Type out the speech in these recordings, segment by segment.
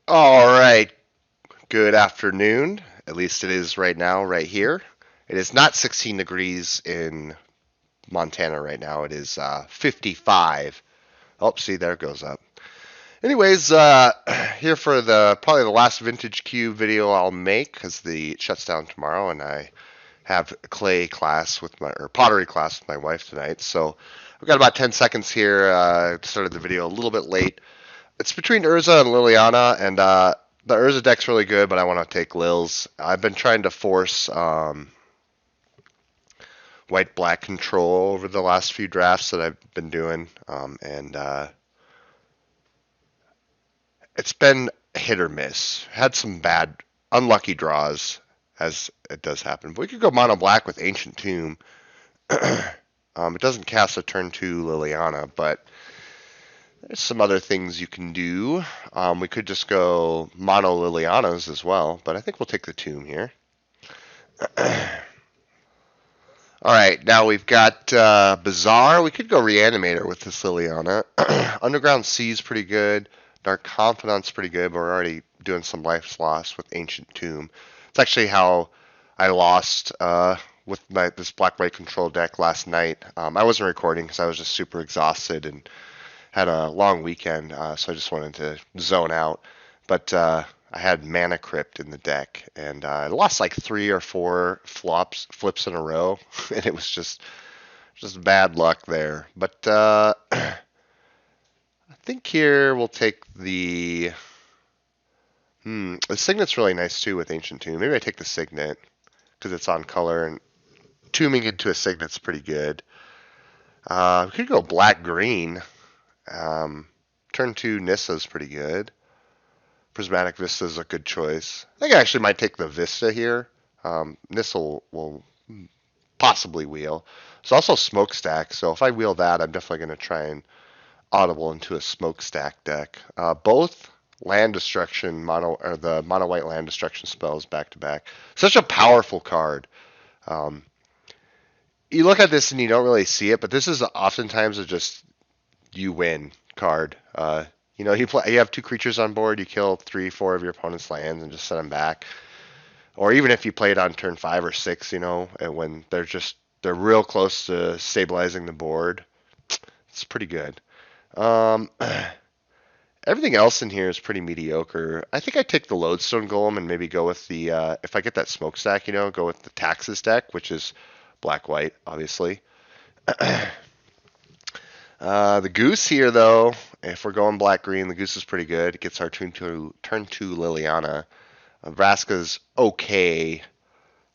All right, good afternoon. At least it is right now, right here. It is not 16 degrees in Montana right now. It is 55. Oh, see, there it goes up. Anyways, here for the probably the last Vintage Cube video I'll make because it shuts down tomorrow, and I have clay class with my or pottery class with my wife tonight. So I've got about 10 seconds here. Started the video a little bit late. It's between Urza and Liliana, and the Urza deck's really good, but I want to take Lil's. I've been trying to force white-black control over the last few drafts that I've been doing, and it's been hit or miss. Had some bad, unlucky draws, as it does happen. But we could go mono black with Ancient Tomb. It doesn't cast a turn 2 Liliana, but there's some other things you can do. We could just go mono Lilianas as well, but I think we'll take the Tomb here. All right, now we've got Bazaar. We could go Reanimator with this Liliana. Underground Sea is pretty good. Dark Confidant's pretty good, but we're already doing some life loss with Ancient Tomb. It's actually how I lost with this black-white control deck last night. I wasn't recording because I was just super exhausted and had a long weekend, so I just wanted to zone out. But I had Mana Crypt in the deck, and I lost like 3 or 4 flips in a row, and it was just bad luck there. But I think here we'll take the Signet's really nice too with Ancient Tomb. Maybe I take the Signet because it's on color, and tombing into a Signet's pretty good. We could go black-green. Turn 2 Nissa's pretty good. Prismatic Vista is a good choice. I think I actually might take the Vista here. Nissa will possibly wheel. There's also Smokestack, so if I wheel that, I'm definitely going to try and audible into a Smokestack deck. Both land destruction or the mono white land destruction spells back to back. Such a powerful card. You look at this and you don't really see it, but this is oftentimes a just you win card. You have 2 creatures on board, you kill 3, 4 of your opponent's lands and just send them back. Or even if you play it on turn 5 or 6, and when they're real close to stabilizing the board, it's pretty good. Everything else in here is pretty mediocre. I think I take the Lodestone Golem and maybe go with the if I get that Smokestack, go with the Taxes deck, which is black-white, obviously. The Goose here, though, if we're going black-green, the Goose is pretty good. It gets our turn 2 Liliana. Vraska's okay.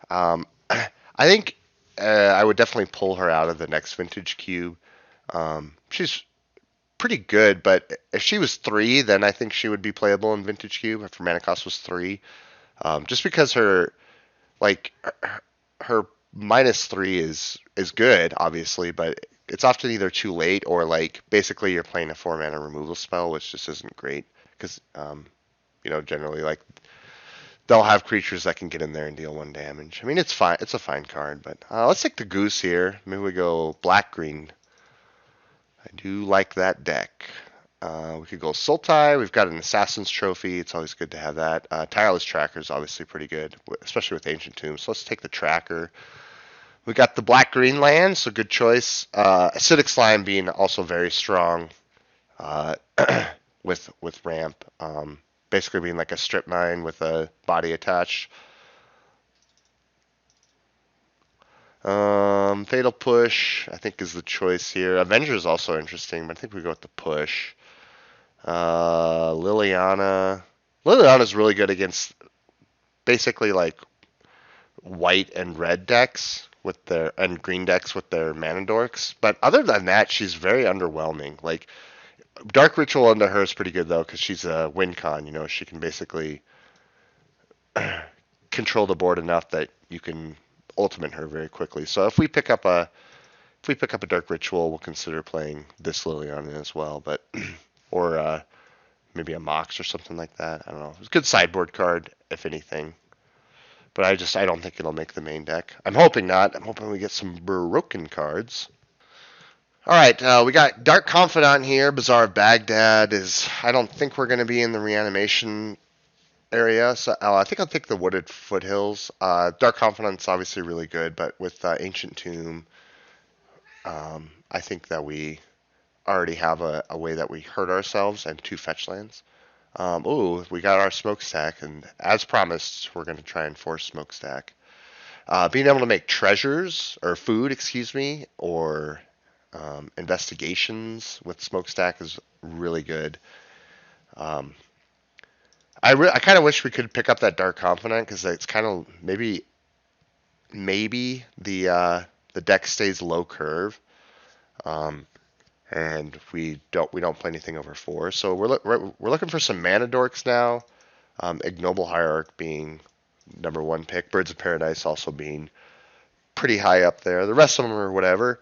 I think I would definitely pull her out of the next Vintage Cube. She's pretty good, but if she was 3, then I think she would be playable in Vintage Cube if her mana cost was 3. Just because her -3 is good, obviously, but it's often either too late or basically you're playing a 4-mana removal spell, which just isn't great because generally they'll have creatures that can get in there and deal 1 damage. I mean, it's fine. It's a fine card, but let's take the Goose here. Maybe we go black-green. I do like that deck. We could go Sultai. We've got an Assassin's Trophy. It's always good to have that. Tireless Tracker is obviously pretty good, especially with Ancient Tomb. So let's take the Tracker. We got the black-green land, so good choice. Acidic Slime being also very strong with ramp. Basically being like a strip mine with a body attached. Fatal Push, I think, is the choice here. Avenger is also interesting, but I think we go with the Push. Liliana. Liliana's really good against basically white and red decks and green decks with their mana dorks. But other than that, she's very underwhelming. Dark Ritual under her is pretty good though, because she's a win con. She can basically control the board enough that you can ultimate her very quickly. So if we pick up a Dark Ritual, we'll consider playing this Liliana as well, but or maybe a Mox or something like that. I don't know. It's a good sideboard card, if anything. But I don't think it'll make the main deck. I'm hoping not. I'm hoping we get some broken cards. All right, we got Dark Confidant here. Bazaar of Baghdad is. I don't think we're going to be in the reanimation area, so I think I'll take the Wooded Foothills. Dark Confidant's obviously really good, but with Ancient Tomb, I think that we already have a way that we hurt ourselves and 2 fetch lands. Ooh, we got our smokestack, and as promised, we're going to try and force smokestack. Being able to make treasures, or food, excuse me, or investigations with smokestack is really good. I kind of wish we could pick up that Dark Confidant because it's kind of maybe the deck stays low curve, and we don't play anything over 4. So we're looking for some mana dorks now. Ignoble Hierarch being #1 pick. Birds of Paradise also being pretty high up there. The rest of them are whatever.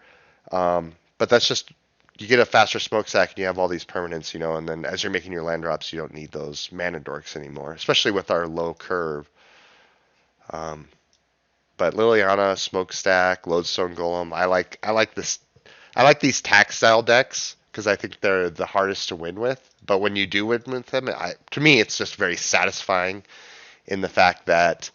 But that's just, you get a faster smokestack and you have all these permanents, and then as you're making your land drops, you don't need those mana dorks anymore, especially with our low curve. But Liliana, smokestack, Lodestone Golem, I like this. I like these tax style decks because I think they're the hardest to win with. But when you do win with them, to me, it's just very satisfying in the fact that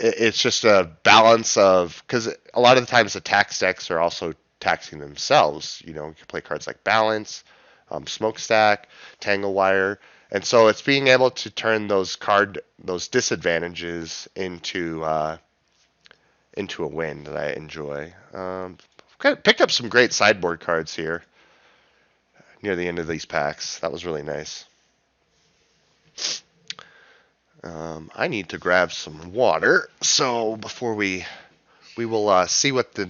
it's just a balance of, because a lot of the times the tax decks are also taxing themselves. You can play cards like Balance, Smokestack, Tangle Wire, and so it's being able to turn those disadvantages into a win that I enjoy. Picked up some great sideboard cards here near the end of these packs. That was really nice. I need to grab some water, so before we will see what the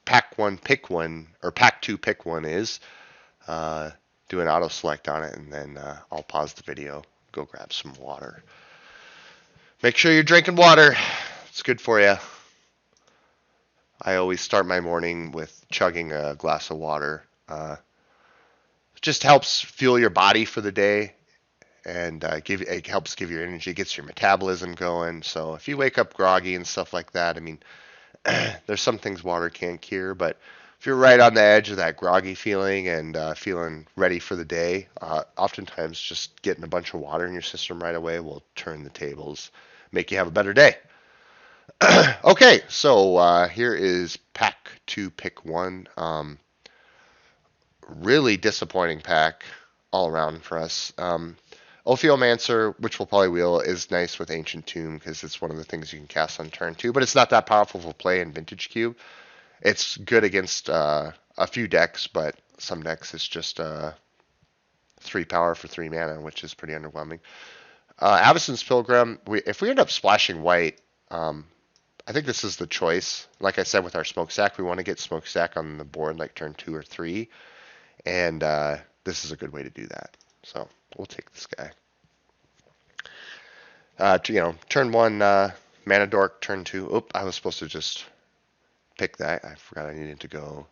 pack 1 pick 1 or pack 2 pick 1 is. Do an auto select on it, and then I'll pause the video, go grab some water. Make sure you're drinking water. It's good for you. I always start my morning with chugging a glass of water. It just helps fuel your body for the day, and it helps give your energy, gets your metabolism going. So if you wake up groggy and stuff like that, I mean, there's some things water can't cure, but if you're right on the edge of that groggy feeling and feeling ready for the day, oftentimes just getting a bunch of water in your system right away will turn the tables, make you have a better day. Okay, so here is pack 2 pick 1. Really disappointing pack all around for us. Ophiomancer, which we'll probably wheel, is nice with Ancient Tomb because it's one of the things you can cast on turn 2, but it's not that powerful for play in Vintage Cube. It's good against a few decks, but some decks it's just 3 power for 3 mana, which is pretty underwhelming. Avacyn's Pilgrim, if we end up splashing white, I think this is the choice. Like I said with our smokestack, we want to get smokestack on the board like turn 2 or 3, and this is a good way to do that. So we'll take this guy. Turn 1 mana dork, turn 2. Oop, I was supposed to just pick that. I forgot I needed to go.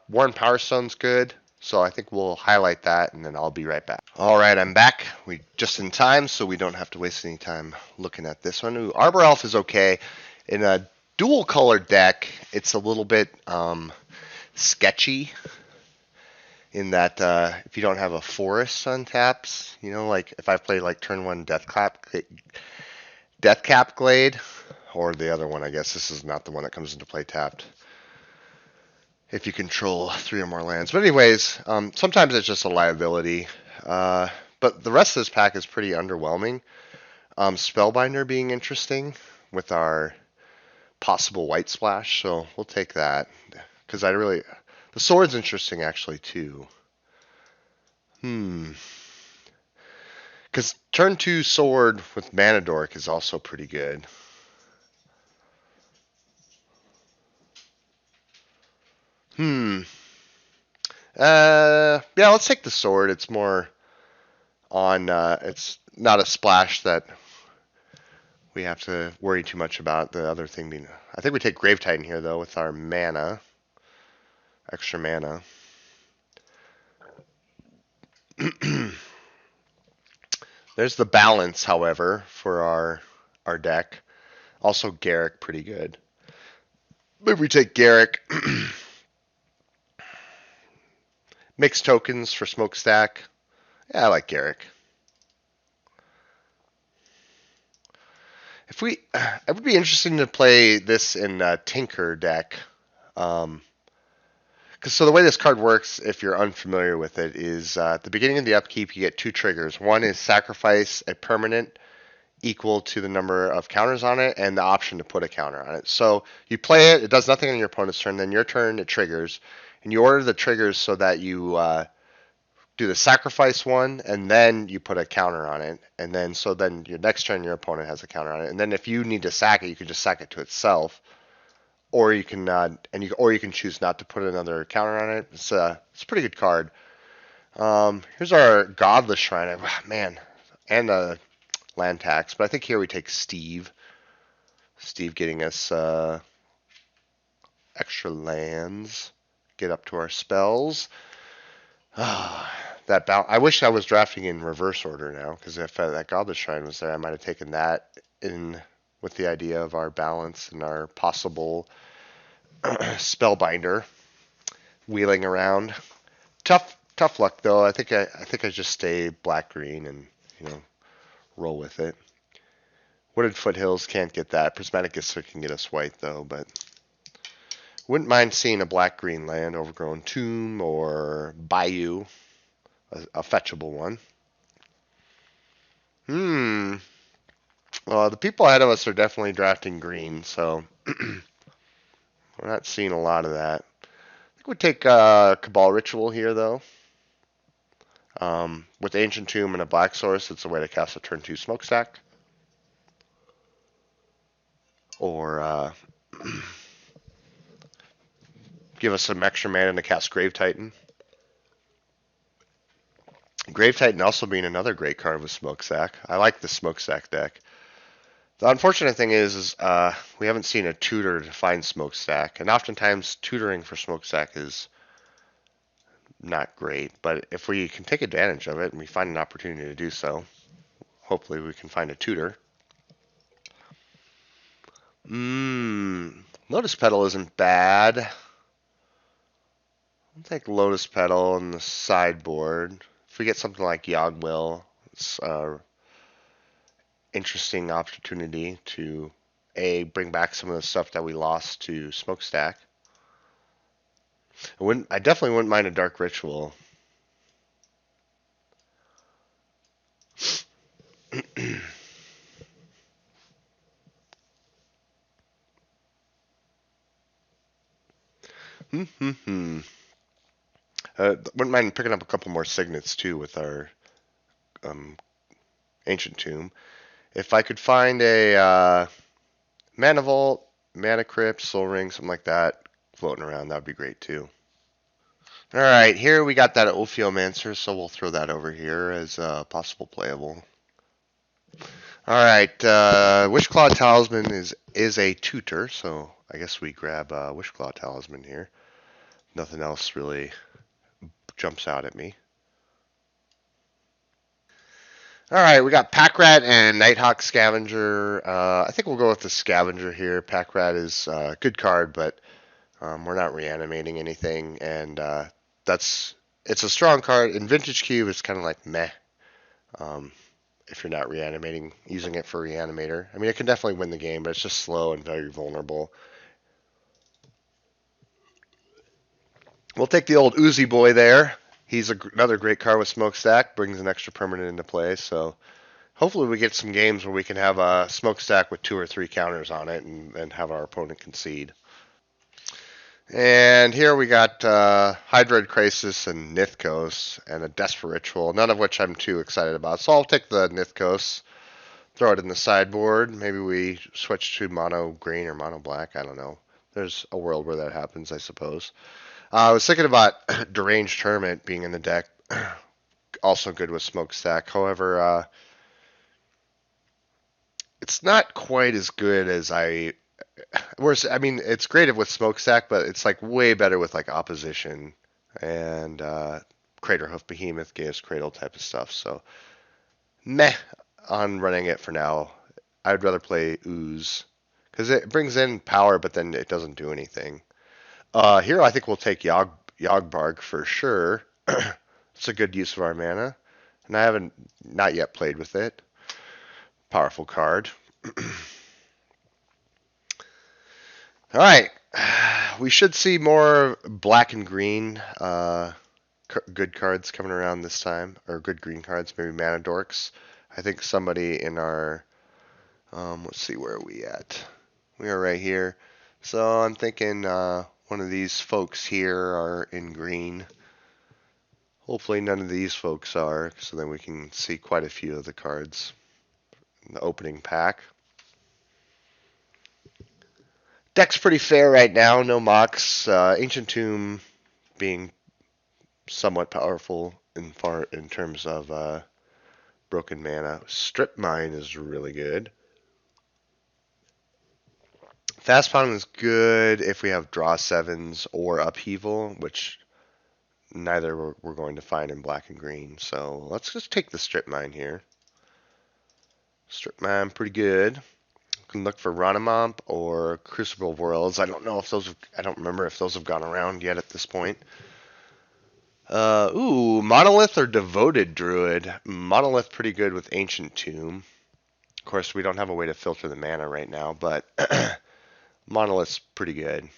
Worn Power Stone's good, so I think we'll highlight that, and then I'll be right back. All right, I'm back. We just in time, so we don't have to waste any time looking at this one. Ooh, Arbor Elf is okay. In a dual colored deck, it's a little bit sketchy in that if you don't have a forest on taps, like if I play like turn 1 Deathcap Glade, or the other one, I guess this is not the one that comes into play tapped, if you control 3 or more lands. But anyways, sometimes it's just a liability. But the rest of this pack is pretty underwhelming. Spellbinder being interesting with our possible white splash, so we'll take that. Because the sword's interesting actually too. Because turn 2 sword with Mana Dork is also pretty good. Yeah, let's take the sword. It's more on, it's not a splash that we have to worry too much about. The other thing being, I think we take Grave Titan here though with our mana, extra mana. There's the Balance, however, for our deck. Also Garrick, pretty good. Maybe we take Garrick. Mixed tokens for Smokestack. Yeah, I like Garrick. If we, it would be interesting to play this in a Tinker deck. So the way this card works, if you're unfamiliar with it, is at the beginning of the upkeep you get two triggers. One is sacrifice a permanent equal to the number of counters on it, and the option to put a counter on it. So you play it, it does nothing on your opponent's turn. Then your turn, it triggers, and you order the triggers so that you do the sacrifice one, and then you put a counter on it, and then your next turn your opponent has a counter on it, and then if you need to sack it, you can just sack it to itself, or you can or you can choose not to put another counter on it. It's a pretty good card. Here's our Godless Shrine, man, and a land tax, but I think here we take Steve. Steve getting us extra lands, get up to our spells. I wish I was drafting in reverse order now, because if that Godless Shrine was there, I might have taken that in with the idea of our balance and our possible Spellbinder wheeling around. Tough luck though. I think I just stay black green and roll with it. Wooded Foothills can't get that. Prismatic Isser can get us white though, but wouldn't mind seeing a black green land, Overgrown Tomb or Bayou. A fetchable one. Well, the people ahead of us are definitely drafting green, so we're not seeing a lot of that. I think we'd take Cabal Ritual here, though. With Ancient Tomb and a Black Source, it's a way to cast a turn 2 Smokestack. Or give us some extra mana to cast Grave Titan. Grave Titan also being another great card with Smokestack. I like the Smokestack deck. The unfortunate thing is we haven't seen a tutor to find Smokestack, and oftentimes tutoring for Smokestack is not great, but if we can take advantage of it and we find an opportunity to do so, hopefully we can find a tutor. Lotus Petal isn't bad. I'll take Lotus Petal on the sideboard. If we get something like Yogwill, it's an interesting opportunity to bring back some of the stuff that we lost to Smokestack. I definitely wouldn't mind a Dark Ritual. Wouldn't mind picking up a couple more signets too with our Ancient Tomb. If I could find a Mana Vault, Mana Crypt, Soul Ring, something like that floating around, that would be great too. All right, here we got that Ophiomancer, so we'll throw that over here as possible playable. All right, Wishclaw Talisman is a tutor, so I guess we grab Wishclaw Talisman here. Nothing else really jumps out at me. All right, we got Packrat and Nighthawk Scavenger. I think we'll go with the Scavenger here. Packrat is a good card, but we're not reanimating anything, and it's a strong card. In Vintage Cube, it's kind of like meh. If you're not reanimating, using it for Reanimator. I mean, it can definitely win the game, but it's just slow and very vulnerable. We'll take the old Uzi Boy there. He's another great card with Smokestack, brings an extra permanent into play, so hopefully we get some games where we can have a Smokestack with 2 or 3 counters on it and have our opponent concede. And here we got Hydroid Crisis and Nithcos and a Desperate Ritual, none of which I'm too excited about. So I'll take the Nithcos, throw it in the sideboard. Maybe we switch to mono green or mono black. I don't know. There's a world where that happens, I suppose. I was thinking about Deranged Hermit being in the deck. Also good with Smokestack. However, it's not quite as good as I mean, it's great with Smokestack, but it's like way better with like Opposition and Craterhoof Behemoth, Gaius Cradle type of stuff. So meh on running it for now. I'd rather play Ooze Because it brings in power, but then it doesn't do anything. Here I think we'll take Yogbark for sure. It's a good use of our mana. And I haven't not yet played with it. Powerful card. All right. We should see more black and green good cards coming around this time. Or good green cards, maybe Mana Dorks. I think somebody in our... let's see, where are we at? We are right here. So I'm thinking one of these folks here are in green. Hopefully none of these folks are, so then we can see quite a few of the cards in the opening pack. Deck's pretty fair right now, no mocks. Ancient Tomb being somewhat powerful in terms of broken mana. Strip Mine is really good. Fast Pawn is good if we have draw sevens or upheaval, which neither we're going to find in black and green. So let's just take the Strip Mine here. Strip Mine, pretty good. You can look for Ronamomp or Crucible Worlds. I don't know if those. I don't remember if those have gone around yet at this point. Monolith or Devoted Druid. Monolith pretty good with Ancient Tomb. Of course, we don't have a way to filter the mana right now, but Monolith's pretty good.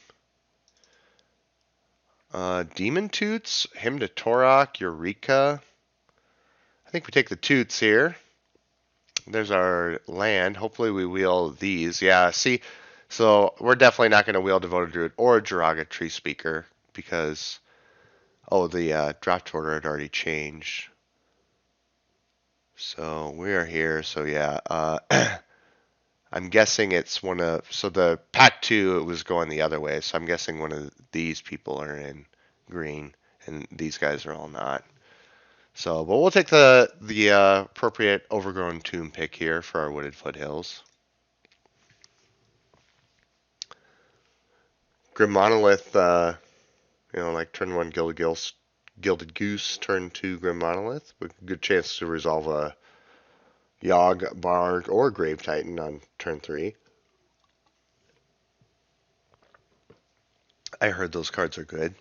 Demon Toots, Hymn to Torok, Eureka. I think we take the Toots here. There's our land. Hopefully we wheel these. Yeah, see, so we're definitely not going to wheel Devoted Druid or Jiraga Tree Speaker because, the draft order had already changed. So we are here. So yeah, I'm guessing it's one of, so the pack 2, it was going the other way. So I'm guessing one of these people are in green and these guys are all not. So, but we'll take the appropriate Overgrown Tomb pick here for our Wooded Foothills. Grim Monolith, like turn 1 Gilded Goose, turn 2 Grim Monolith with a good chance to resolve a Yogbark or Grave Titan on turn 3. I heard those cards are good.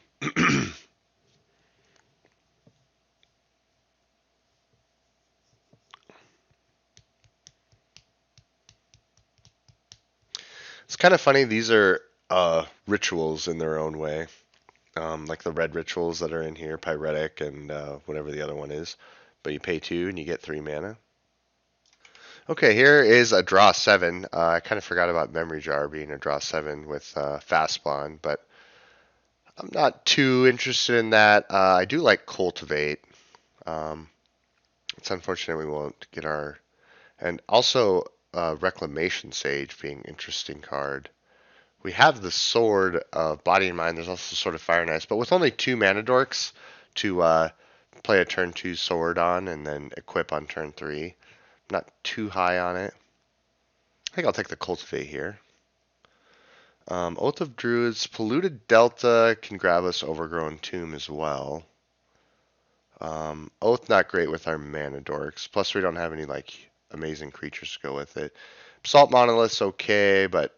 It's kind of funny. These are rituals in their own way, like the red rituals that are in here, Pyretic and whatever the other one is. But you pay 2 and you get 3 mana. Okay, here is a draw 7. I kind of forgot about Memory Jar being a draw 7 with Fast Spawn, but I'm not too interested in that. I do like Cultivate. It's unfortunate we won't get our... And also Reclamation Sage being an interesting card. We have the Sword of Body and Mind. There's also Sword of Fire and Ice. But with only 2 Mana Dorks to play a turn 2 Sword on and then equip on turn 3. I'm not too high on it. I think I'll take the Cultivate here. Oath of Druids. Polluted Delta can grab us Overgrown Tomb as well. Oath not great with our Mana Dorks. Plus we don't have any amazing creatures to go with it. Salt Monolith's okay, but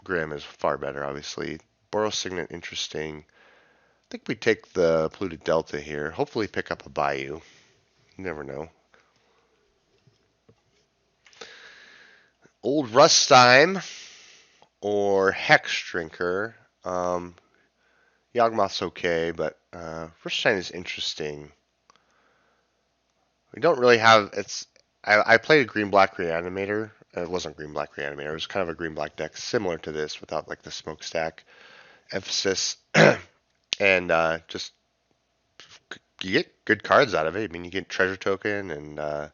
Grim is far better, obviously. Boros Signet, interesting. I think we take the Polluted Delta here. Hopefully pick up a Bayou. You never know. Old Rustime or Hex Drinker. Yawgmoth's okay, but Rustime is interesting. We don't really have... I played a green-black Reanimator. It wasn't green-black Reanimator. It was kind of a green-black deck similar to this without the smokestack emphasis. And just you get good cards out of it. I mean, you get Treasure Token and a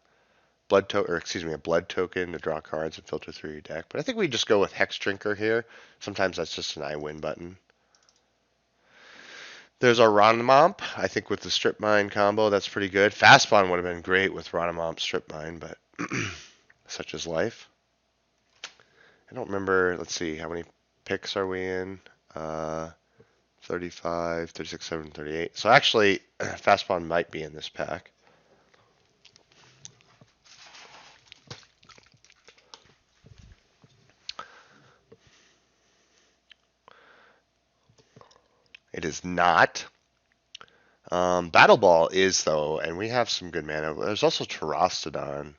blood token to draw cards and filter through your deck. But I think we just go with Hex Drinker here. Sometimes that's just an I win button. There's our Ronamomp. I think with the Strip Mine combo, that's pretty good. Fast Spawn would have been great with Ronamomp Strip Mine, but such is life. I don't remember. Let's see. How many picks are we in? 35, 36, 7, 38. So actually, Fast Spawn might be in this pack. It is not. Battle Ball is, though, and we have some good mana. There's also Terastodon.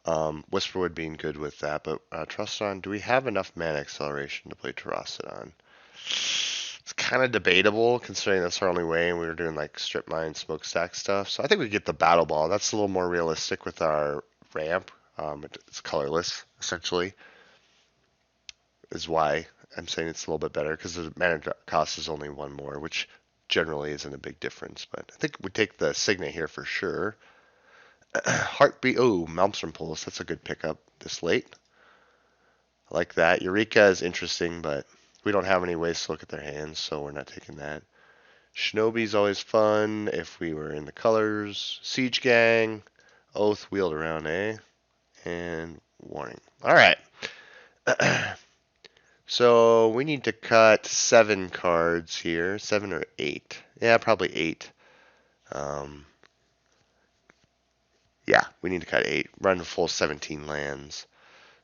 Whisperwood being good with that, but Terastodon, do we have enough mana acceleration to play Terastodon? It's kind of debatable considering that's our only way, and we were doing like strip mine, smokestack stuff. So I think we get the Battle Ball. That's a little more realistic with our ramp. It's colorless, essentially, is why I'm saying it's a little bit better because the mana cost is only one more, which generally isn't a big difference. But I think we take the Signet here for sure. Heartbeat. Oh, Malmstrom Pulse. That's a good pickup this late. I like that. Eureka is interesting, but we don't have any ways to look at their hands, so we're not taking that. Shinobi's always fun if we were in the colors. Siege Gang. Oath wheeled around, eh? And Warning. All right. So we need to cut 7 cards here. 7 or 8. Yeah, probably 8. Yeah, we need to cut 8. Run a full 17 lands.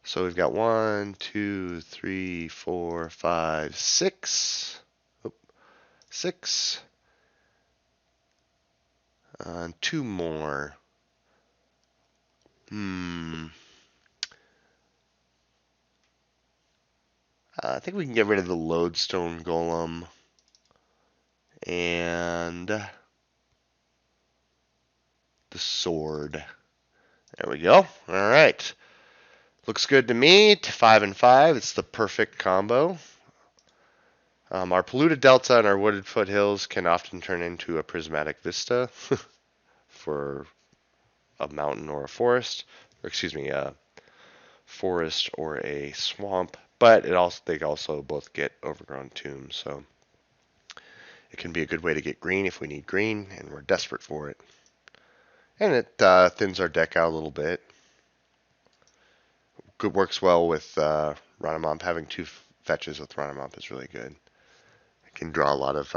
So we've got 1, 2, 3, 4, 5, 6. 6. 2 more. I think we can get rid of the Lodestone Golem. And the sword. There we go. All right. Looks good to me. 5 and 5. It's the perfect combo. Our polluted delta and our wooded foothills can often turn into a prismatic vista for a mountain or a forest, or excuse me, a forest or a swamp. But they also both get overgrown tombs, so it can be a good way to get green if we need green and we're desperate for it. And it thins our deck out a little bit. Good works well with Ranamomp. Having 2 fetches with Ranamomp is really good. It can draw a lot of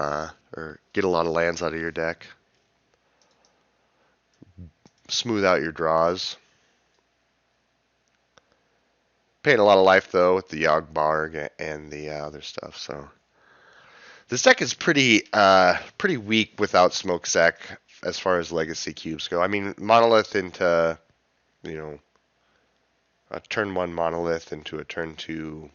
or get a lot of lands out of your deck. Smooth out your draws. Paying a lot of life though with the Yogg-Barg and the other stuff. So this deck is pretty weak without Smokestack as far as legacy cubes go. I mean, Monolith into a turn 1 Monolith into a turn 2.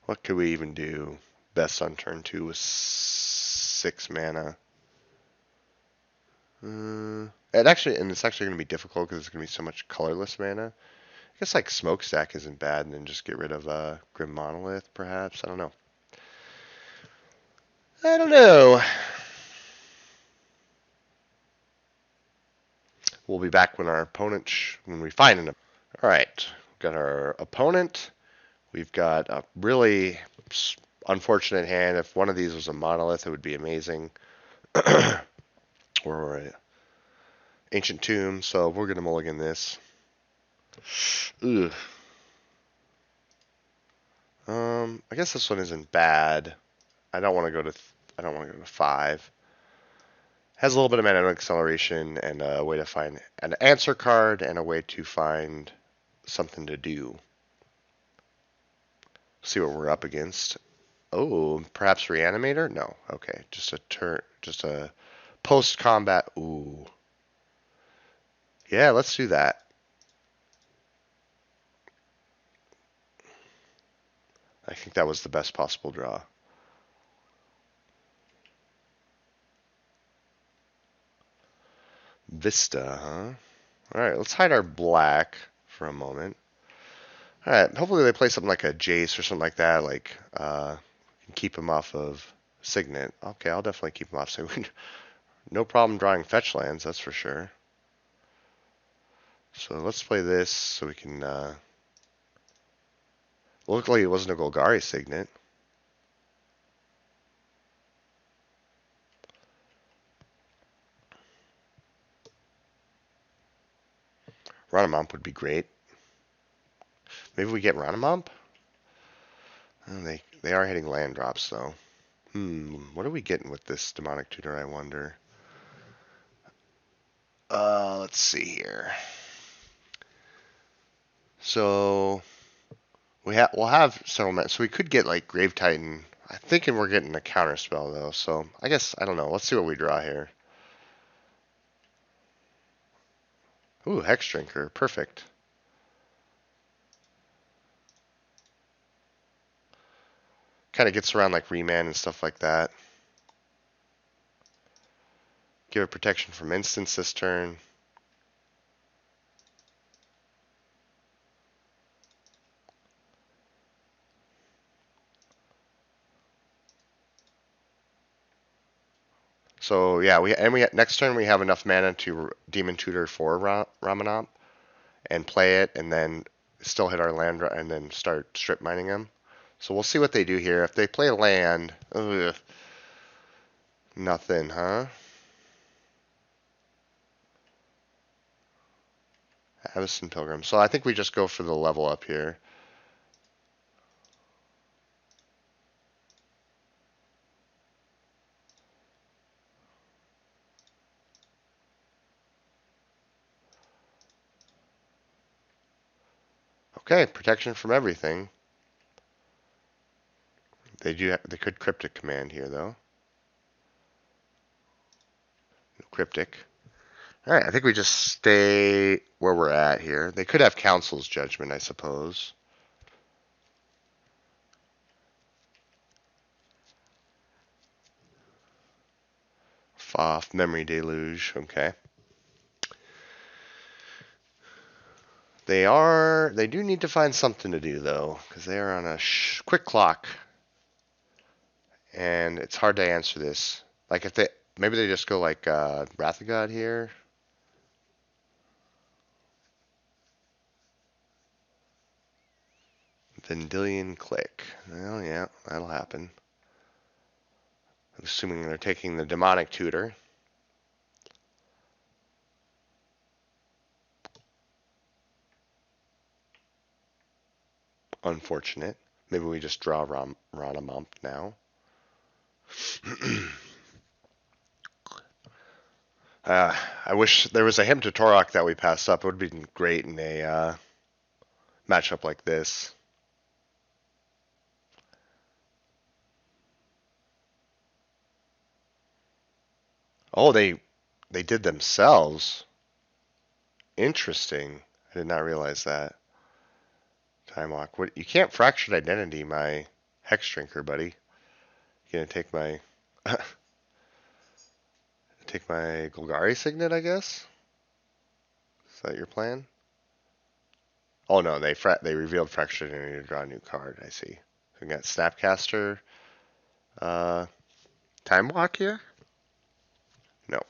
What could we even do? Best on turn 2 with 6 mana. It's actually going to be difficult because it's going to be so much colorless mana. I guess like Smokestack isn't bad, and then just get rid of Grim Monolith, perhaps. I don't know. We'll be back when when we find an. All right, we've got our opponent. We've got a really unfortunate hand. If one of these was a Monolith, it would be amazing. Or an Ancient Tomb. So we're gonna mulligan this. Ugh. I guess this one isn't bad. I don't want to go to 5. Has a little bit of mana acceleration and a way to find an answer card and a way to find something to do. See what we're up against. Oh, perhaps Reanimator? No. Okay, just a post-combat. Ooh. Yeah, let's do that. I think that was the best possible draw. Vista, huh? Alright, let's hide our black for a moment. Alright, hopefully they play something like a Jace or something like that, like keep him off of Signet. Okay, I'll definitely keep him off Signet. No problem drawing fetch lands, that's for sure. So let's play this so we can looked like it wasn't a Golgari Signet. Ranamomp would be great. Maybe we get Ranamomp? Oh, they are hitting land drops though. What are we getting with this Demonic Tutor, I wonder? Let's see here. So we'll have settlement. So we could get like Grave Titan. I'm thinking we're getting a counter spell though, so I guess I don't know. Let's see what we draw here. Ooh, Hex Drinker, perfect. Kind of gets around like Remand and stuff like that. Give it protection from instants this turn. So yeah, we next turn we have enough mana to Demon Tutor for Ramanop and play it, and then still hit our land and then start strip mining them. So we'll see what they do here. If they play land, ugh, nothing, huh? Avison Pilgrim. So I think we just go for the level up here. Okay, protection from everything. They could Cryptic Command here though. No Cryptic. All right, I think we just stay where we're at here. They could have Council's Judgment, I suppose. Foff, Memory Deluge, okay. They do need to find something to do though, because they are on a quick clock. And it's hard to answer this. Like if maybe they just go like Wrath of God here. Vendilion Click. Well, yeah, that'll happen. I'm assuming they're taking the Demonic Tutor. Unfortunate. Maybe we just draw Ranamump now. I wish there was a Hymn to Torok that we passed up. It would have been great in a matchup like this. Oh, they did themselves. Interesting. I did not realize that. Time Walk. What? You can't Fractured Identity my Hex Drinker, buddy. You gonna take my take my Golgari Signet, I guess? Is that your plan? Oh no, they revealed Fractured Identity to draw a new card. I see. So we got Snapcaster. Time Walk here? No.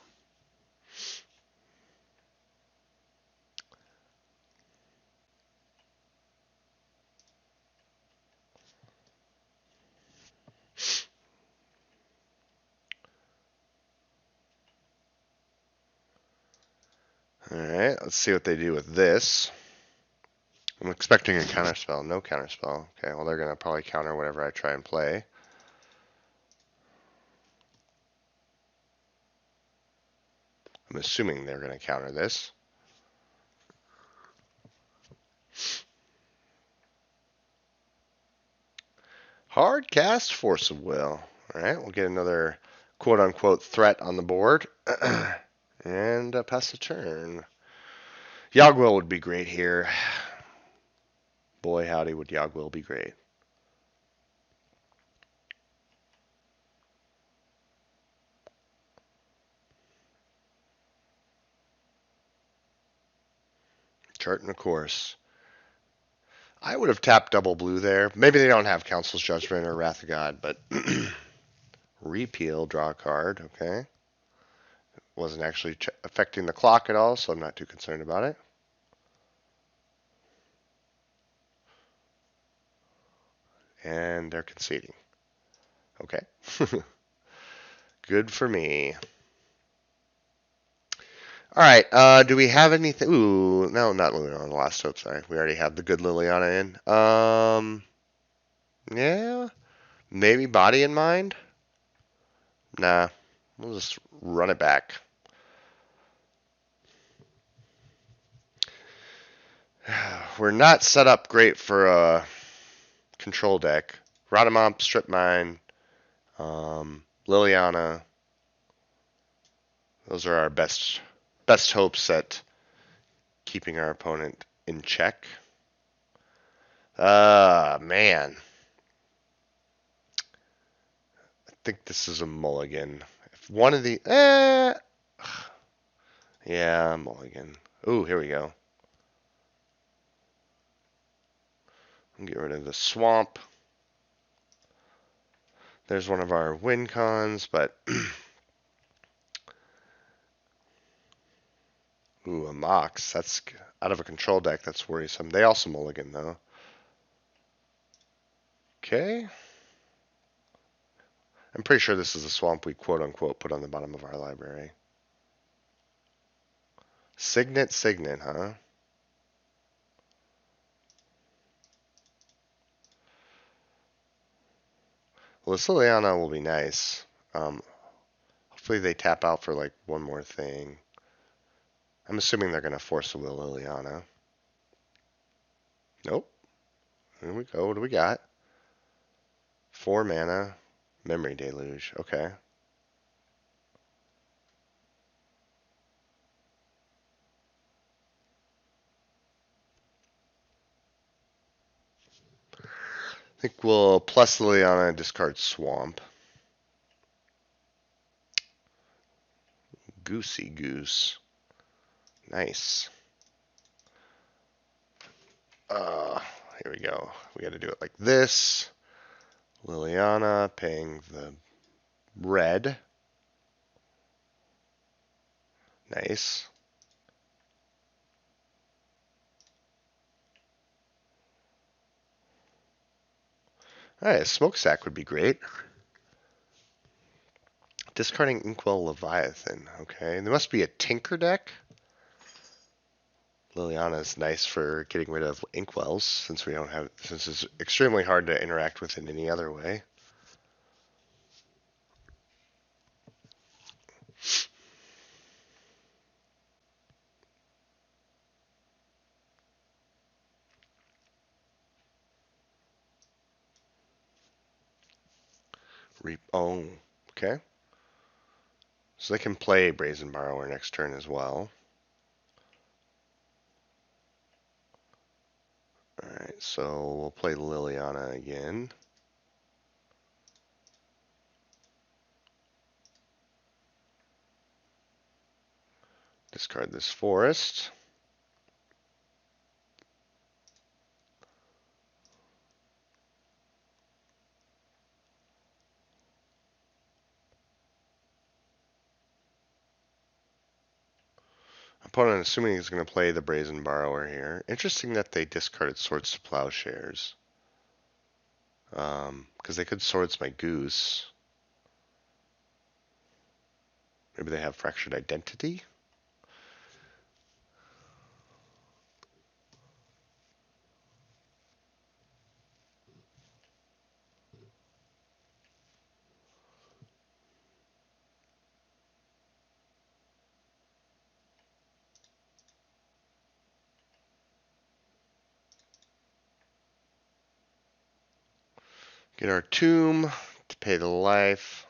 Alright, let's see what they do with this. I'm expecting a counterspell. No counterspell. Okay, well they're going to probably counter whatever I try and play. I'm assuming they're going to counter this. Hard cast, Force of Will. Alright, we'll get another quote-unquote threat on the board. And pass the turn. Yogwill would be great here. Boy, howdy, would Yogwill be great. Charting a course. I would have tapped double blue there. Maybe they don't have Council's Judgment or Wrath of God, but repeal, draw a card, okay. Wasn't actually affecting the clock at all, so I'm not too concerned about it. And they're conceding. Okay. Good for me. All right. Do we have anything? Ooh, no, not Liliana. The last hope. Sorry, we already have the good Liliana in. Yeah, maybe Body in Mind. Nah, we'll just run it back. We're not set up great for a control deck. Rodamomp, Strip Mine, Liliana. Those are our best hopes at keeping our opponent in check. Man. I think this is a mulligan. If one of the... yeah, mulligan. Ooh, here we go. Get rid of the swamp. There's one of our win cons, but... Ooh, a Mox. That's out of a control deck. That's worrisome. They also mulligan, though. Okay. I'm pretty sure this is a swamp we quote-unquote put on the bottom of our library. Signet, huh? Well, this Liliana will be nice. Hopefully they tap out for like one more thing. I'm assuming they're going to force a will Liliana. Nope. Here we go. What do we got? 4 mana. Memory Deluge. Okay. I think we'll plus Liliana and discard Swamp. Goosey Goose. Nice. Here we go. We got to do it like this. Liliana paying the red. Nice. Alright, a smokestack would be great. Discarding Inkwell Leviathan. Okay, there must be a Tinker deck. Liliana is nice for getting rid of Inkwells since we don't have, since it's extremely hard to interact with in any other way. Oh, okay. So they can play Brazen Borrower next turn as well. Alright, so we'll play Liliana again. Discard this forest. Opponent assuming he's going to play the Brazen Borrower here. Interesting that they discarded Swords to Plowshares. Because they could Swords my Goose. Maybe they have Fractured Identity? Get our Tomb to pay the life.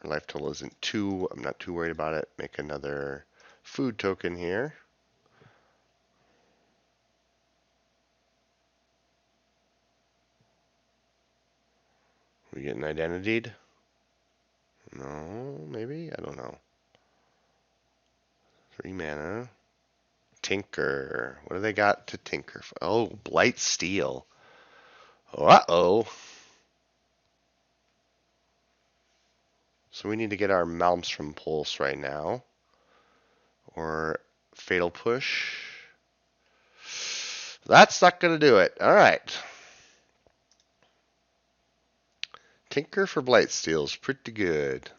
Our life total isn't 2. I'm not too worried about it. Make another food token here. We get an identitied? No, maybe? I don't know. 3 mana. Tinker. What do they got to tinker for? Oh, Blight Steel. Uh-oh. So we need to get our Malmstrom Pulse right now. Or Fatal Push. That's not going to do it. All right. Tinker for Blightsteel is pretty good.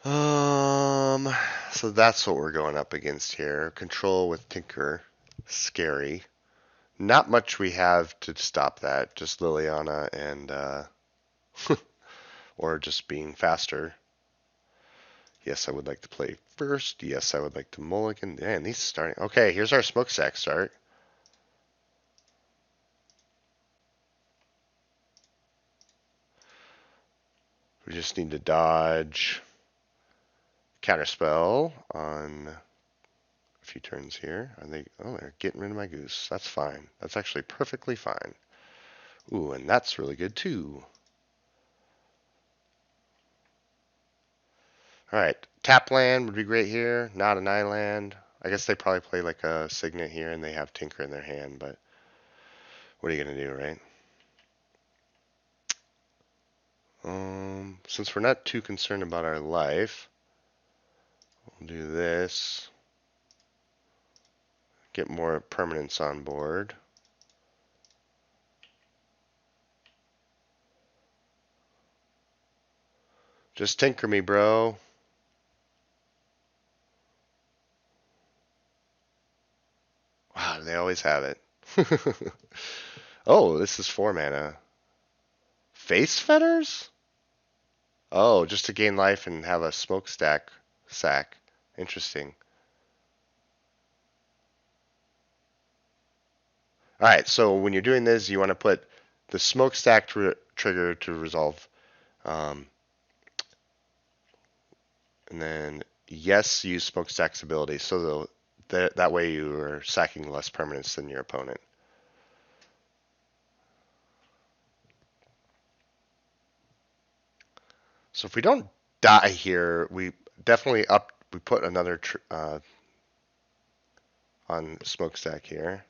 So that's what we're going up against here. Control with Tinker. Scary. Not much we have to stop that. Just Liliana and or just being faster. Yes, I would like to play first. Yes, I would like to mulligan. Man, these starting. Okay, here's our smokestack start. We just need to dodge Counterspell on a few turns here. Are they? Oh, they're getting rid of my goose. That's fine. That's actually perfectly fine. Ooh, and that's really good too. All right, tap land would be great here. Not an island. I guess they probably play like a Signet here, and they have Tinker in their hand. But what are you gonna do, right? Since we're not too concerned about our life, we'll do this. Get more permanents on board. Just tinker me, bro. Wow, they always have it. Oh, this is 4 mana. Face Fetters? Oh, just to gain life and have a smokestack sack. Interesting. Alright, so when you're doing this, you want to put the smokestack trigger to resolve. And then, yes, use smokestack's ability. So that way you are sacking less permanents than your opponent. So if we don't die here, we definitely we put another on smokestack here.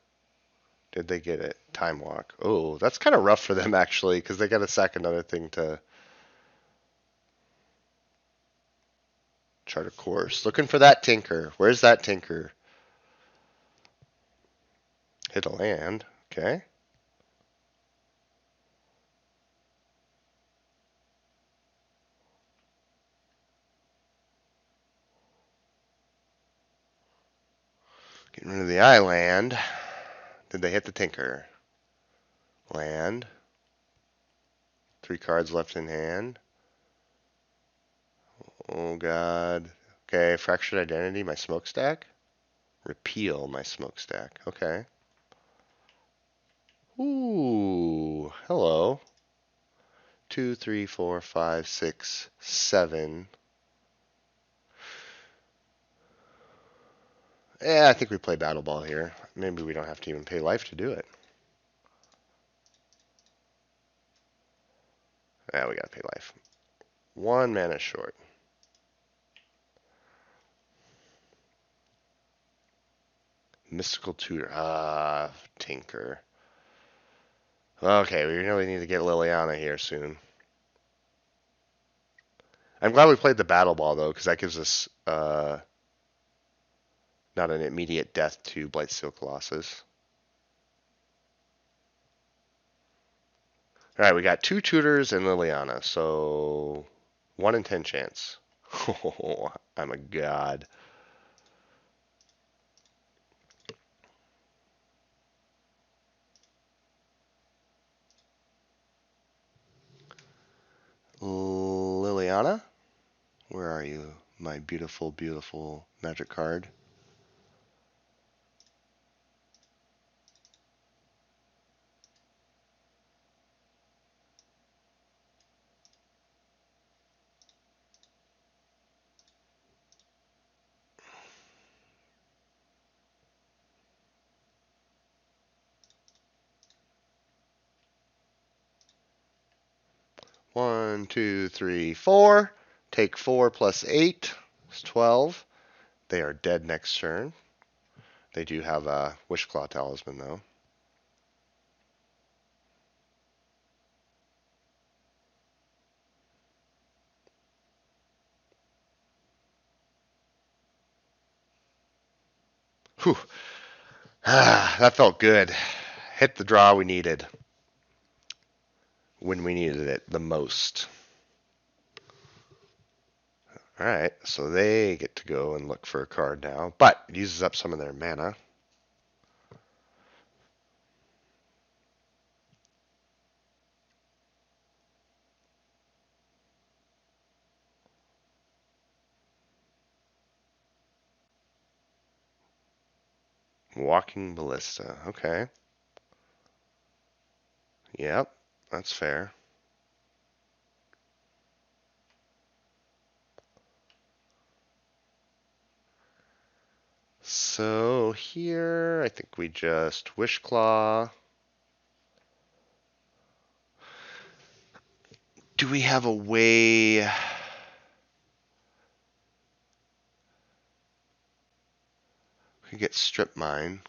Did they get it? Time walk. Oh, that's kind of rough for them actually, because they got to sack another thing to chart a course. Looking for that tinker. Where's that tinker? Hit a land. Okay. Getting rid of the island. Did they hit the tinker? Land. 3 cards left in hand. Oh god. Okay, fractured identity, my smokestack. Repeal my smokestack. Okay. Ooh, hello. 2, 3, 4, 5, 6, 7. Yeah, I think we play Battle Ball here. Maybe we don't have to even pay life to do it. Yeah, we gotta pay life. 1 mana short. Mystical Tutor. Ah, Tinker. Okay, we really need to get Liliana here soon. I'm glad we played the Battle Ball, though, because that gives us not an immediate death to Blightsteel Colossus. Alright, we got 2 Tutors and Liliana, so 1 in 10 chance. Oh, I'm a god. Liliana? Where are you, my beautiful, beautiful magic card? One, two, three, four. Take 4 plus 8. It's 12. They are dead next turn. They do have a Wishclaw Talisman, though. Whew. Ah, that felt good. Hit the draw we needed when we needed it the most. Alright, so they get to go and look for a card now, but it uses up some of their mana. Walking Ballista. Okay. Yep, that's fair. So here, I think we just Wish Claw. Do we have a way? We could get Strip Mine.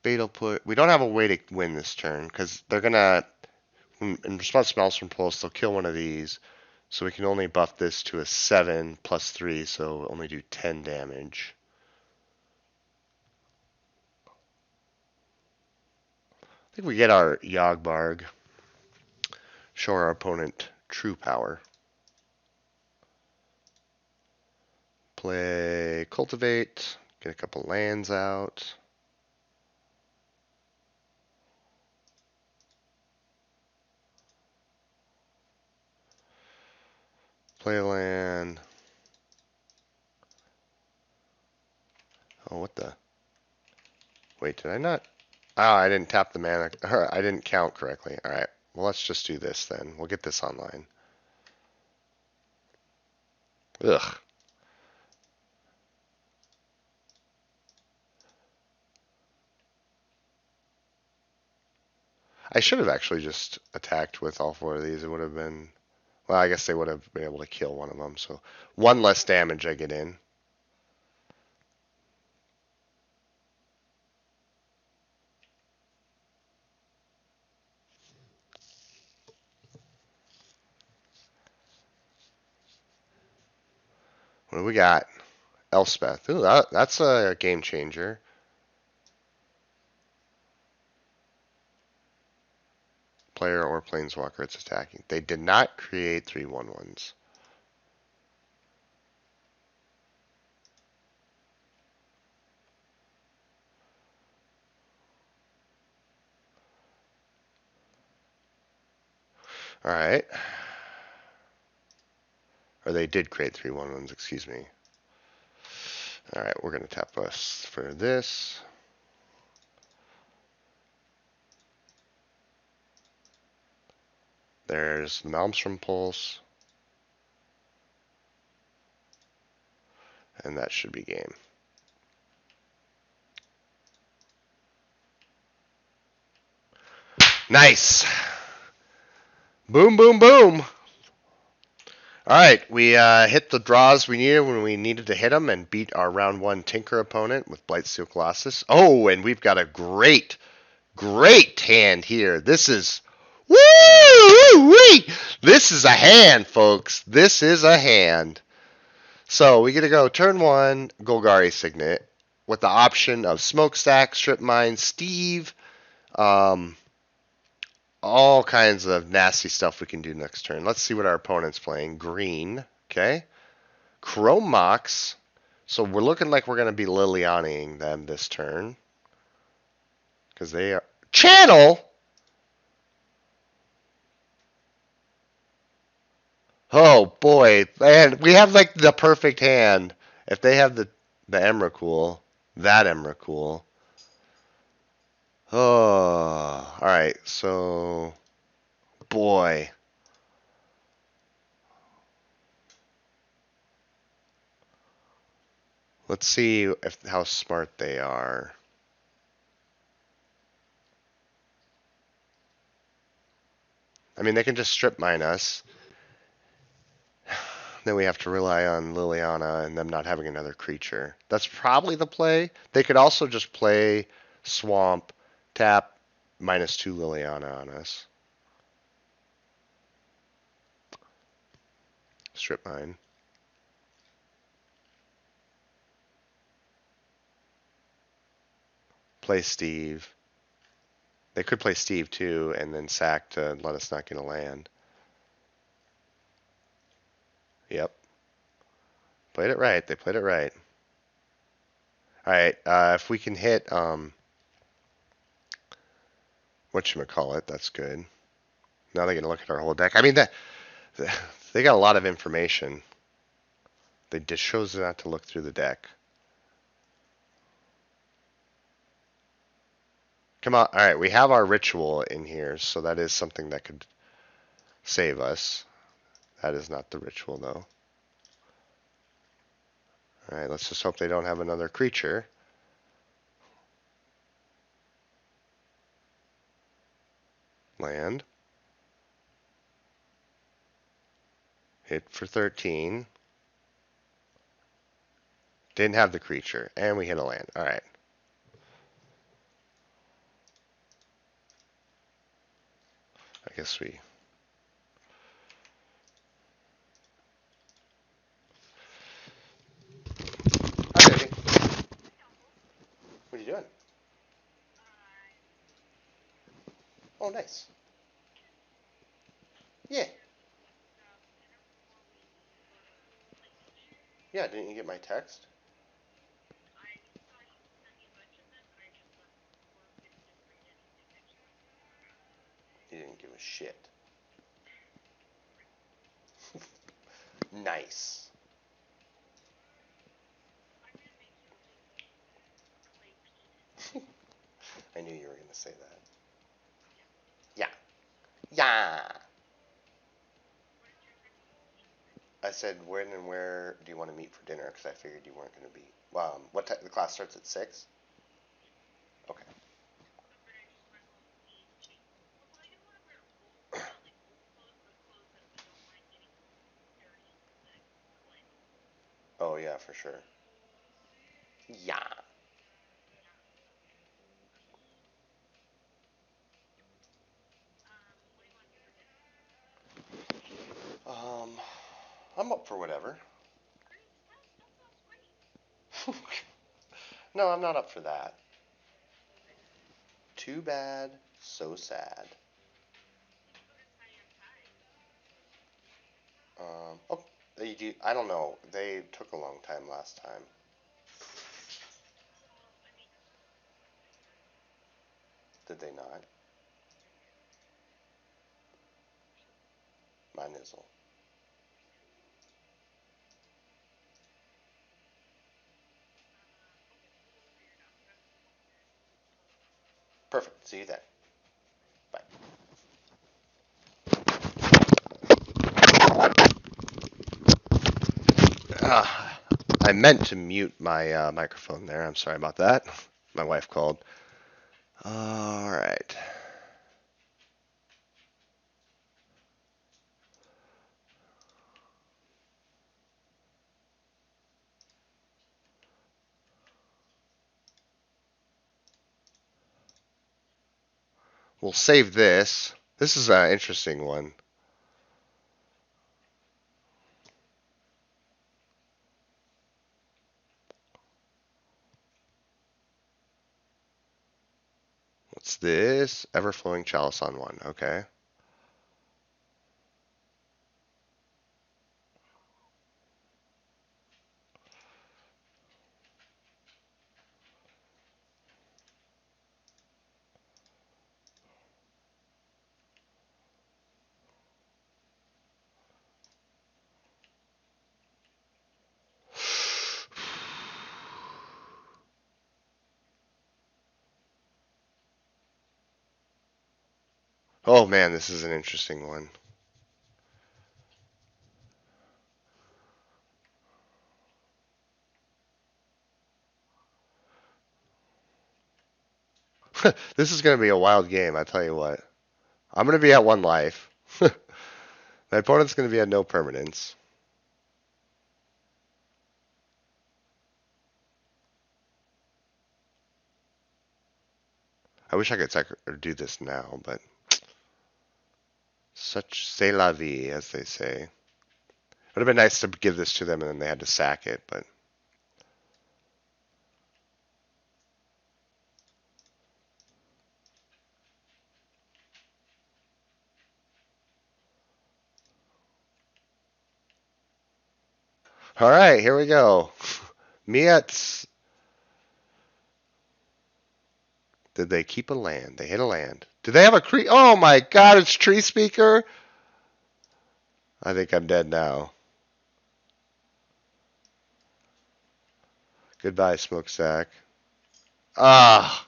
Fatal Put. We don't have a way to win this turn because they're gonna, in response to Maelstrom Pulse, they'll kill one of these. So we can only buff this to a 7 plus 3, so only do 10 damage. I think we get our Yogg-Barg. Show our opponent true power. Play Cultivate. Get a couple lands out. Play a land. Oh, what the? Wait, did I not? Oh, I didn't tap the mana. I didn't count correctly. All right. Well, let's just do this then. We'll get this online. Ugh. I should have actually just attacked with all 4 of these. It would have been, well, I guess they would have been able to kill one of them. So 1 less damage I get in. What do we got? Elspeth. Ooh, that's a game changer. Player or planeswalker it's attacking. They did not create 3/1/1s. All right. Or they did create 3/1/1s, excuse me. All right, we're going to tap us for this. There's Maelstrom Pulse. And that should be game. Nice. Boom, boom, boom. All right, we hit the draws we needed when we needed to hit them and beat our round 1 Tinker opponent with Blightsteel Colossus. Oh, and we've got a great hand here. This is, woo-wee! This is a hand, folks. This is a hand. So we get to go turn 1, Golgari Signet, with the option of Smokestack, Strip Mine, Steve, all kinds of nasty stuff we can do next turn. Let's see what our opponent's playing. Green, okay. Chrome Mox. So we're looking like we're going to be Lilianaing them this turn. Because they are... Channel! Oh, boy. Man, we have like the perfect hand. If they have the Emrakul, that Emrakul. Oh, all right. So, boy. Let's see how smart they are. I mean, they can just strip mine us. Then we have to rely on Liliana and them not having another creature. That's probably the play. They could also just play Swamp, tap, -2 Liliana on us. Strip mine. Play Steve. They could play Steve too and then sack to let us not get a land. Yep. Played it right. They played it right. All right. If we can hit whatchamacallit, that's good. Now they can look at our whole deck. I mean, they got a lot of information. They just chose not to look through the deck. Come on. All right, we have our ritual in here, so that is something that could save us. That is not the ritual, though. Alright, let's just hope they don't have another creature. Land. Hit for 13. Didn't have the creature. And we hit a land. Alright. I guess we... Hi, baby. What are you doing? Oh, nice. Yeah. Yeah, didn't you get my text? You didn't give a shit. Nice. I knew you were going to say that. Yeah. Yeah. I said, when and where do you want to meet for dinner? Because I figured you weren't going to be. What time? The class starts at 6? Okay. Oh, yeah, for sure. Yeah. Um, I'm up for whatever. No, I'm not up for that. Too bad, so sad. Oh, I don't know. They took a long time last time. Did they not? My nizzle. Perfect. See you then. Bye. I meant to mute my microphone there. I'm sorry about that. My wife called. All right. We'll save this. This is an interesting one. What's this? Ever-flowing chalice on 1. Okay. Oh man, this is an interesting one. This is going to be a wild game, I tell you what. I'm going to be at 1 life. My opponent's going to be at no permanence. I wish I could do this now, but such c'est la vie, as they say. It would have been nice to give this to them and then they had to sack it, but... All right, here we go. Mietz. Did they keep a land? They hit a land. Did they have a Oh my god, it's Tree Speaker? I think I'm dead now. Goodbye, Smokestack. Ah.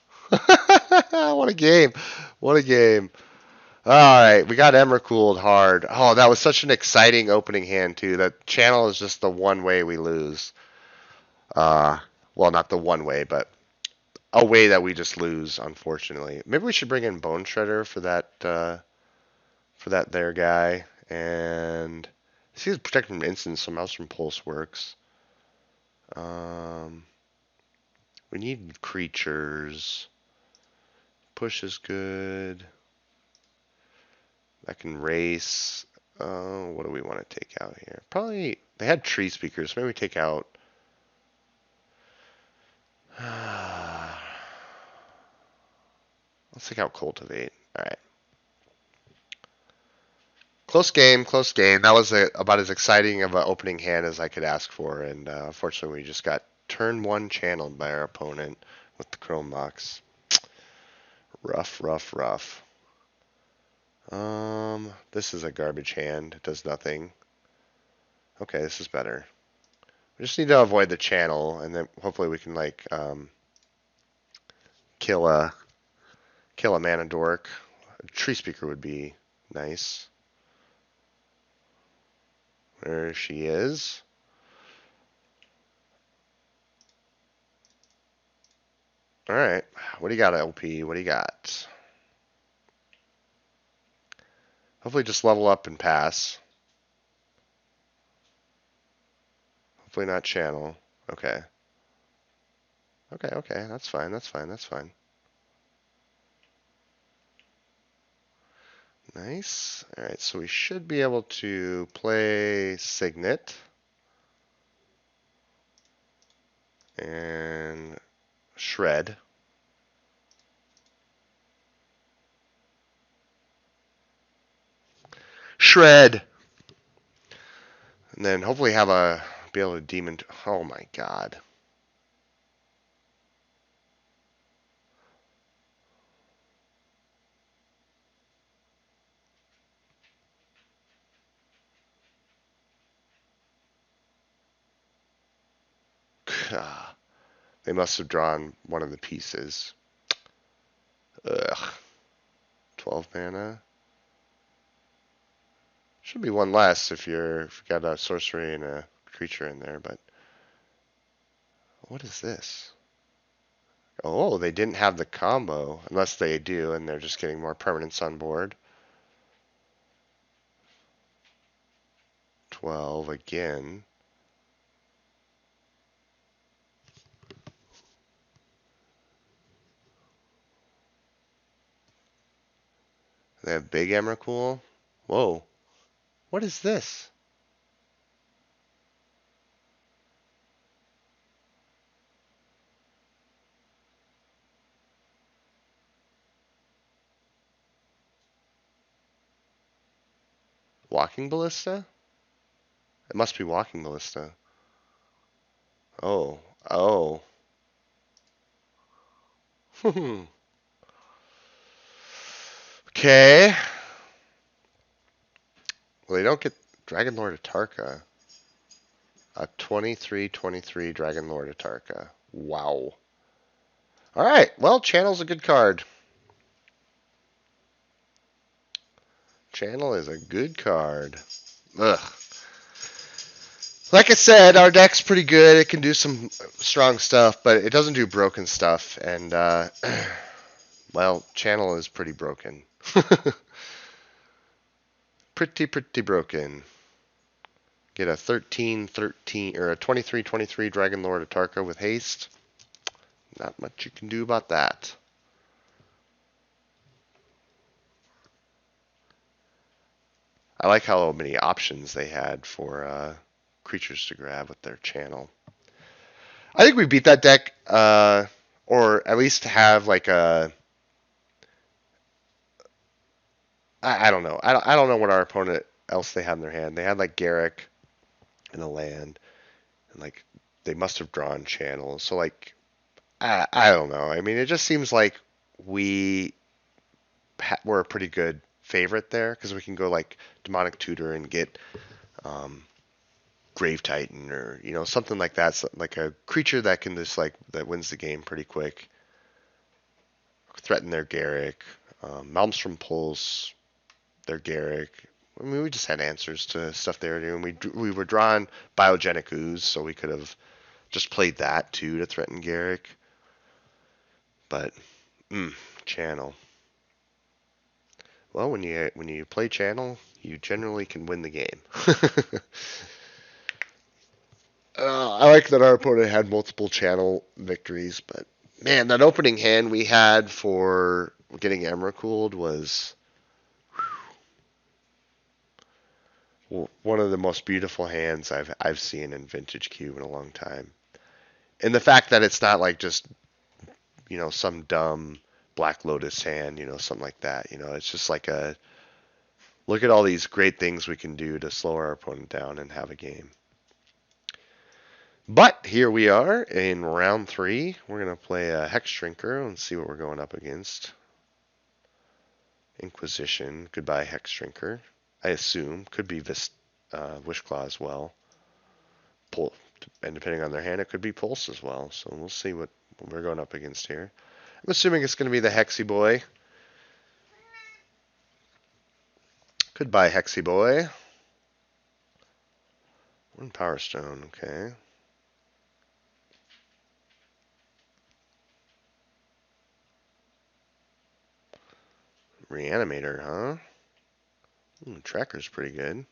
What a game. What a game. All right, we got Emrakul hard. Oh, that was such an exciting opening hand, too. That channel is just the one way we lose. Well, not the one way, but a way that we just lose, unfortunately. Maybe we should bring in Bone Shredder for that there guy, and see, protect from instance. So Mouse from Pulse works. Um, we need creatures. Push is good. I can race. What do we want to take out here? Probably they had tree speakers. Maybe we take out. Let's take out cultivate. All right. Close game, close game. That was about as exciting of an opening hand as I could ask for, and unfortunately, we just got turn one channeled by our opponent with the Chrome Mox. Rough, rough, rough. This is a garbage hand. It does nothing. Okay, this is better. We just need to avoid the channel, and then hopefully we can like kill a mana dork. A tree speaker would be nice. There she is. All right. What do you got, LP? What do you got? Hopefully just level up and pass. Hopefully not channel. Okay. Okay. That's fine. That's fine. That's fine. Nice. All right. So we should be able to play Signet. And Shred. Shred. And then hopefully be able to demon. Oh my god. They must have drawn one of the pieces. Ugh. 12 mana. Should be one less if you got a sorcery and a creature in there, but what is this? Oh, they didn't have the combo, unless they do, and they're just getting more permanents on board. 12 again. They have big Emrakul. Whoa. What is this? Walking Ballista? It must be Walking Ballista. Oh. Oh. Okay. Well, they don't get Dragon Lord Atarka. A 23/23 Dragon Lord Atarka. Wow. Alright, well, Channel's a good card. Channel is a good card. Ugh. Like I said, our deck's pretty good. It can do some strong stuff, but it doesn't do broken stuff. And, well, Channel is pretty broken. Pretty broken. Get a 13/13 or a 23/23 Dragon Lord Atarka with haste. Not much you can do about that. I like how many options they had for creatures to grab with their channel. I think we beat that deck, or at least have like a. I don't know. I don't know what our opponent else they had in their hand. They had like Garrick and a land, and like they must have drawn channels. So like I don't know. I mean, it just seems like we're a pretty good favorite there because we can go like Demonic Tutor and get Grave Titan or something like that, so like a creature that can just like that wins the game pretty quick. Threaten their Garrick, Malmstrom Pulse, their Garrick. I mean, we just had answers to stuff they were doing. We were drawing Biogenic Ooze, so we could have Just played that too to threaten Garrick. But, channel. Well, when you play channel, you generally can win the game. I like that our opponent had multiple channel victories, but man, that opening hand we had for getting Emrakul was one of the most beautiful hands I've seen in Vintage Cube in a long time. And the fact that it's not like just some dumb Black Lotus hand, something like that. It's just like a look at all these great things we can do to slow our opponent down and have a game. But here we are in round 3. We're going to play a Hex Shrinker and see what we're going up against. Inquisition. Goodbye, Hex Shrinker. I assume. Could be Wishclaw as well. And depending on their hand, it could be Pulse as well. So we'll see what we're going up against here. I'm assuming it's going to be the Hexy Boy. Goodbye, Hexy Boy. 1 Power Stone, okay. Reanimator, huh? Tracker's pretty good.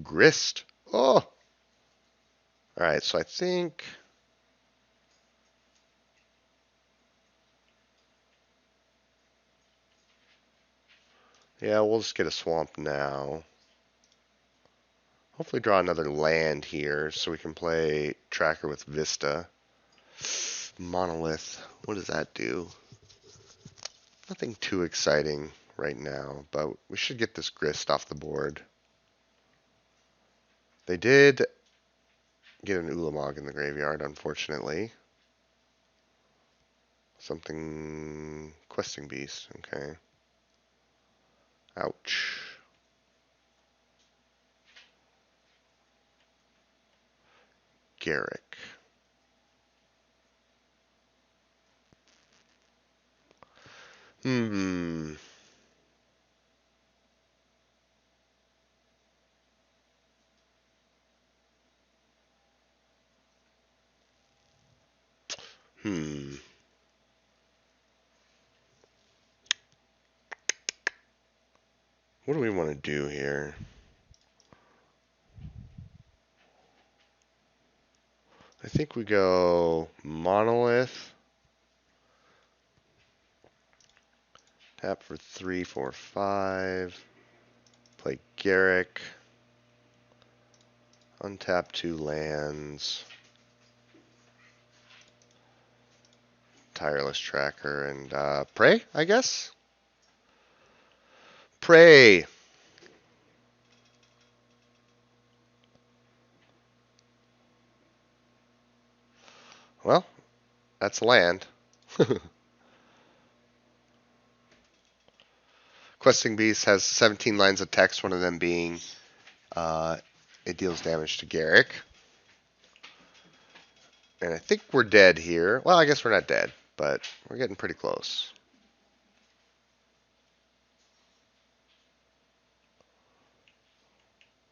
Grist. Oh! Alright, so I think... yeah, we'll just get a swamp now. Hopefully draw another land here so we can play Tracker with Vista. Monolith. What does that do? Nothing too exciting right now, but we should get this Grist off the board. They did get an Ulamog in the graveyard, unfortunately. Something... Questing Beast, okay. Ouch. Garrick. Hmm. What do we want to do here? I think we go Monolith. Tap for 3, 4, 5. Play Garrick. Untap 2 lands. Tireless Tracker and Prey, I guess? Prey! Well, that's land. Questing Beast has 17 lines of text, one of them being it deals damage to Garrick. And I think we're dead here. Well, I guess we're not dead, but we're getting pretty close.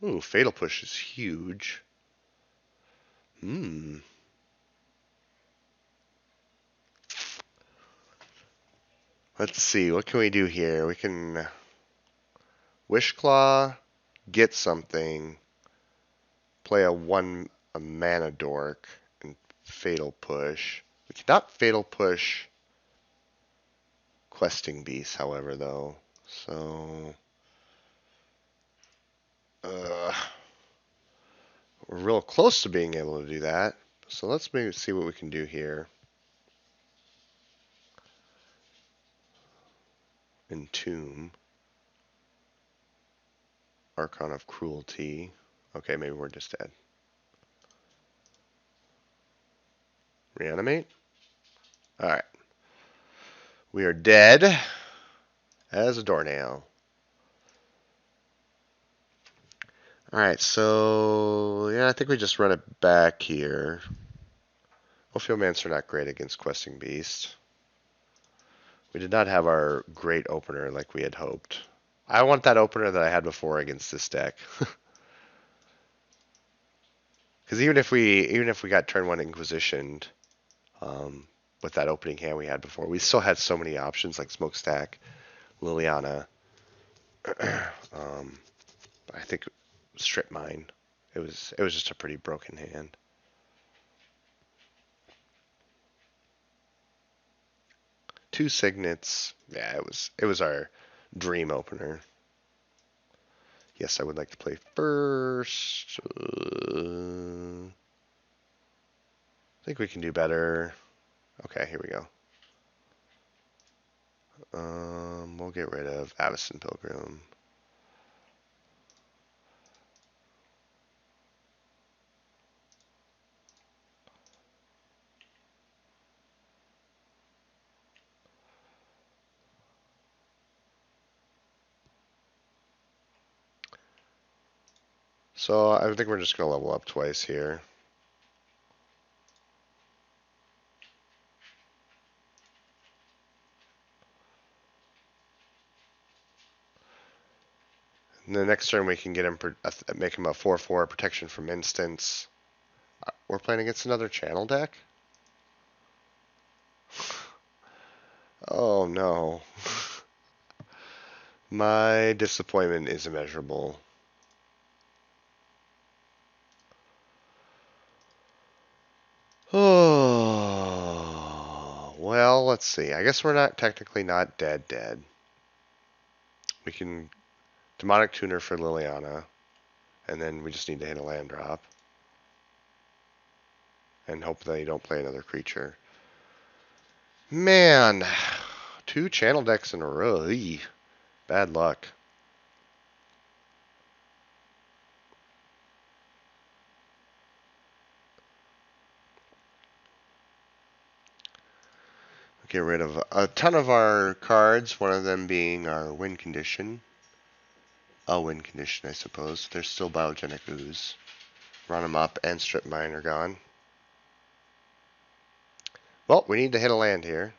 Ooh, Fatal Push is huge. Let's see, what can we do here? We can Wishclaw, get something, play a mana dork, and Fatal Push. We cannot Fatal Push Questing Beast, however, though. So, we're real close to being able to do that. So let's maybe see what we can do here. Entomb. Archon of Cruelty. Okay, maybe we're just dead. Reanimate? Alright. We are dead as a doornail. Alright, so yeah, I think we just run it back here. Ophiomancer not great against Questing Beast. We did not have our great opener like we had hoped. I want that opener that I had before against this deck. Because even if we got turn one Inquisitioned with that opening hand we had before, we still had so many options like Smokestack, Liliana. I think Strip Mine. It was just a pretty broken hand. Two Signets. Yeah, it was our dream opener. Yes, I would like to play first. I think we can do better. Okay, here we go. We'll get rid of Avacyn Pilgrim. So I think we're just going to level up twice here. And the next turn we can get him, make him a 4/4 protection from instants. We're playing against another channel deck? Oh no. My disappointment is immeasurable. Oh, well, let's see. I guess we're not technically not dead. We can Demonic Tuner for Liliana, and then we just need to hit a land drop. And hope that you don't play another creature. Man, 2 channel decks in a row. Eey, bad luck. Get rid of a ton of our cards, one of them being our win condition. A win condition, I suppose. There's still Biogenic Ooze. Run them up, and Strip Mine are gone. Well, we need to hit a land here.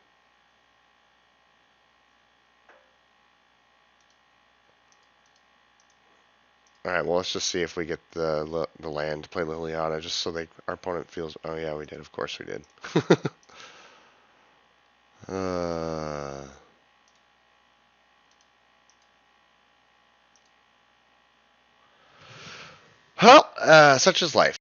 Alright, well, let's just see if we get the land to play Liliana, just so our opponent feels... Oh, yeah, we did. Of course we did. Well, such is life.